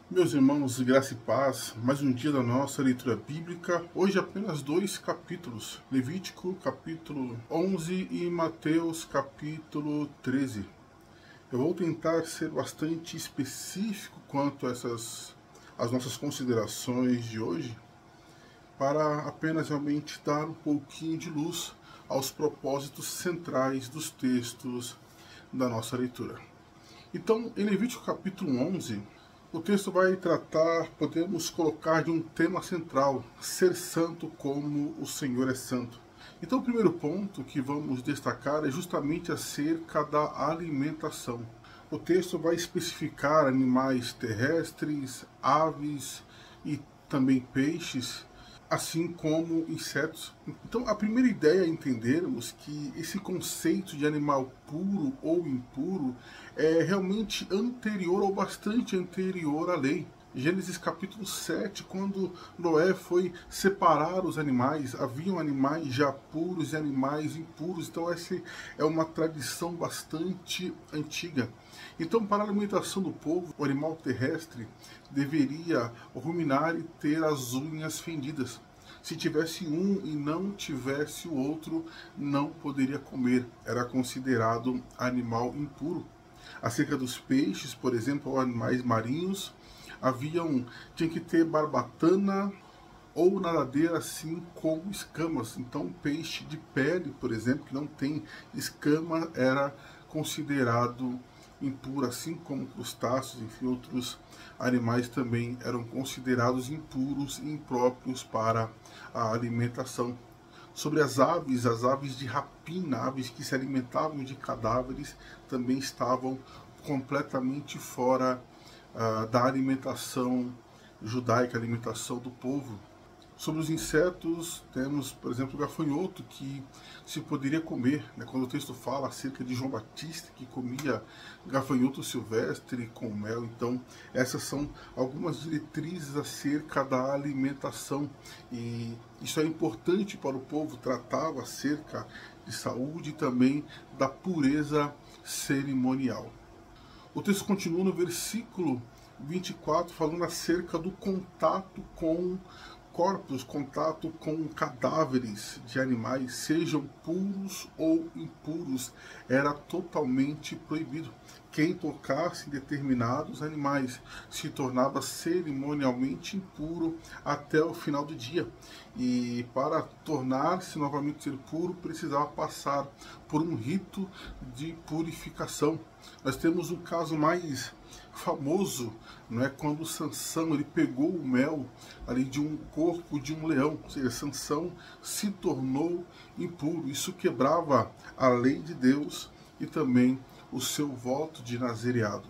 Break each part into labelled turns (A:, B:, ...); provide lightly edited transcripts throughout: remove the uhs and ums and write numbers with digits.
A: Meus irmãos, graça e paz, mais um dia da nossa leitura bíblica. Hoje apenas dois capítulos, Levítico capítulo 11 e Mateus capítulo 13. Eu vou tentar ser bastante específico quanto a as nossas considerações de hoje, para apenas realmente dar um pouquinho de luz aos propósitos centrais dos textos da nossa leitura. Então, em Levítico capítulo 11, o texto vai tratar, podemos colocar, de um tema central: ser santo como o Senhor é santo. Então, o primeiro ponto que vamos destacar é justamente acerca da alimentação. O texto vai especificar animais terrestres, aves e também peixes, assim como insetos. Então, a primeira ideia é entendermos que esse conceito de animal puro ou impuro é realmente anterior ou bastante anterior à lei. Gênesis capítulo 7, quando Noé foi separar os animais, haviam animais já puros e animais impuros. Então essa é uma tradição bastante antiga. Então, para a alimentação do povo, o animal terrestre deveria ruminar e ter as unhas fendidas. Se tivesse um e não tivesse o outro, não poderia comer. Era considerado animal impuro. Acerca dos peixes, por exemplo, ou animais marinhos, tinha que ter barbatana ou nadadeira assim com escamas. Então, peixe de pele, por exemplo, que não tem escama, era considerado impuro, assim como crustáceos, enfim, outros animais também eram considerados impuros e impróprios para a alimentação. Sobre as aves de rapina, aves que se alimentavam de cadáveres, também estavam completamente fora da alimentação judaica, alimentação do povo. Sobre os insetos, temos, por exemplo, o gafanhoto, que se poderia comer, né? Quando o texto fala acerca de João Batista, que comia gafanhoto silvestre com mel. Então, essas são algumas diretrizes acerca da alimentação. E isso é importante para o povo, tratava acerca de saúde e também da pureza cerimonial. O texto continua no versículo 24, falando acerca do contato com corpos, contato com cadáveres de animais, sejam puros ou impuros, era totalmente proibido. Quem tocasse em determinados animais se tornava cerimonialmente impuro até o final do dia. E para tornar-se novamente ser puro, precisava passar por um rito de purificação. Nós temos um caso mais famoso, não é, quando Sansão ele pegou o mel ali de um corpo de um leão, ou seja, Sansão se tornou impuro. Isso quebrava a lei de Deus e também o seu voto de nazereado.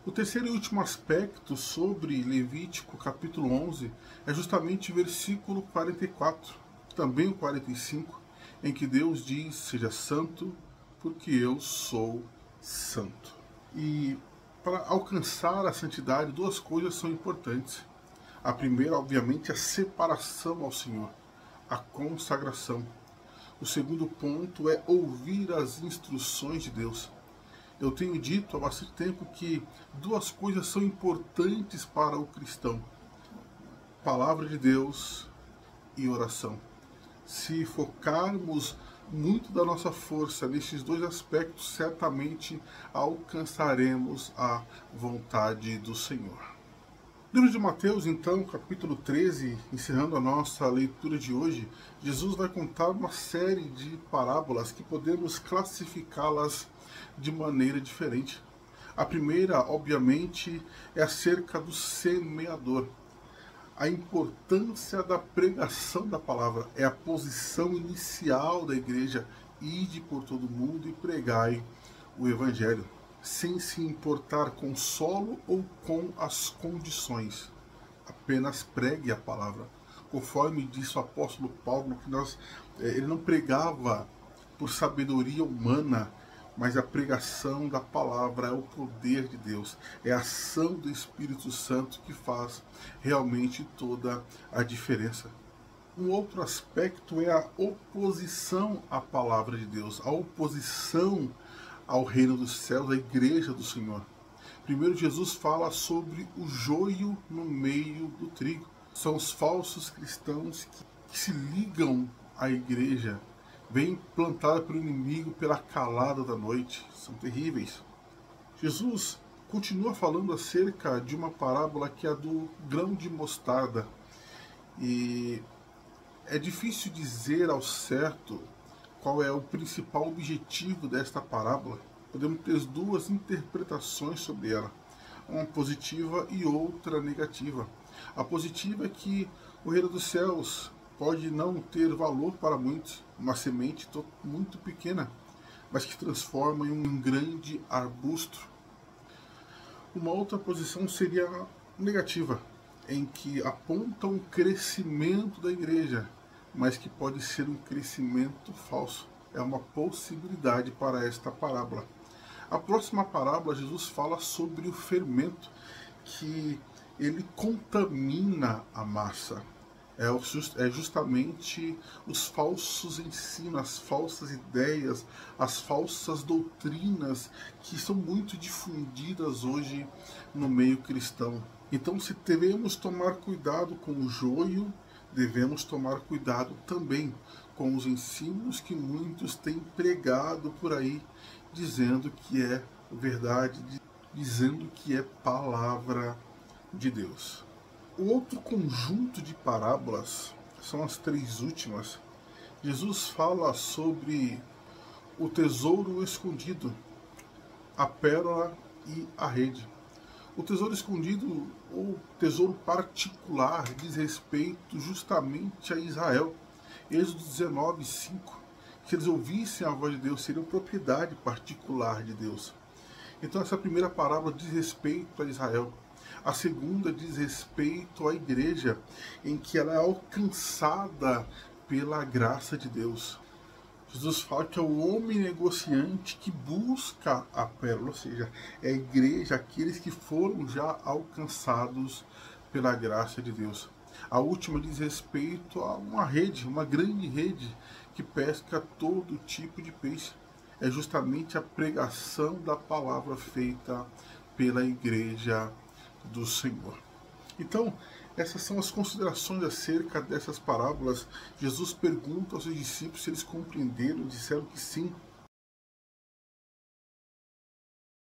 A: O terceiro e último aspecto sobre Levítico capítulo 11 é justamente o versículo 44, também o 45, em que Deus diz: seja santo, porque eu sou santo. E para alcançar a santidade, duas coisas são importantes. A primeira, obviamente, é a separação ao Senhor, a consagração. O segundo ponto é ouvir as instruções de Deus. Eu tenho dito há bastante tempo que duas coisas são importantes para o cristão: palavra de Deus e oração. Se focarmos muito da nossa força nesses dois aspectos, certamente alcançaremos a vontade do Senhor. Livro de Mateus, então, capítulo 13, encerrando a nossa leitura de hoje, Jesus vai contar uma série de parábolas que podemos classificá-las de maneira diferente. A primeira, obviamente, é acerca do semeador. A importância da pregação da palavra é a posição inicial da igreja: ide por todo mundo e pregai o evangelho, sem se importar com o solo ou com as condições. Apenas pregue a palavra. Conforme disse o apóstolo Paulo, que ele não pregava por sabedoria humana, mas a pregação da palavra é o poder de Deus, é a ação do Espírito Santo que faz realmente toda a diferença. Um outro aspecto é a oposição à palavra de Deus, a oposição ao reino dos céus, à igreja do Senhor. Primeiro, Jesus fala sobre o joio no meio do trigo. São os falsos cristãos que se ligam à igreja, vêm plantada pelo inimigo pela calada da noite. São terríveis. Jesus continua falando acerca de uma parábola que é a do grão de mostarda. E é difícil dizer ao certo qual é o principal objetivo desta parábola. Podemos ter duas interpretações sobre ela, uma positiva e outra negativa. A positiva é que o reino dos céus pode não ter valor para muitos, uma semente muito pequena, mas que transforma em um grande arbusto. Uma outra posição seria negativa, em que aponta um crescimento da igreja, mas que pode ser um crescimento falso. É uma possibilidade para esta parábola. A próxima parábola, Jesus fala sobre o fermento, que ele contamina a massa. É justamente os falsos ensinos, as falsas ideias, as falsas doutrinas que são muito difundidas hoje no meio cristão. Então, se devemos tomar cuidado com o joio, devemos tomar cuidado também com os ensinos que muitos têm pregado por aí, dizendo que é verdade, dizendo que é palavra de Deus. O outro conjunto de parábolas são as três últimas. Jesus fala sobre o tesouro escondido, a pérola e a rede. O tesouro escondido, ou tesouro particular, diz respeito justamente a Israel. Êxodo 19, 5. Se eles ouvissem a voz de Deus, seriam propriedade particular de Deus. Então essa primeira parábola diz respeito a Israel. A segunda diz respeito à igreja, em que ela é alcançada pela graça de Deus. Jesus fala que é o homem negociante que busca a pérola, ou seja, é a igreja, aqueles que foram já alcançados pela graça de Deus. A última diz respeito a uma rede, uma grande rede que pesca todo tipo de peixe. É justamente a pregação da palavra feita pela igreja do Senhor. Então, essas são as considerações acerca dessas parábolas. Jesus pergunta aos seus discípulos se eles compreenderam, disseram que sim.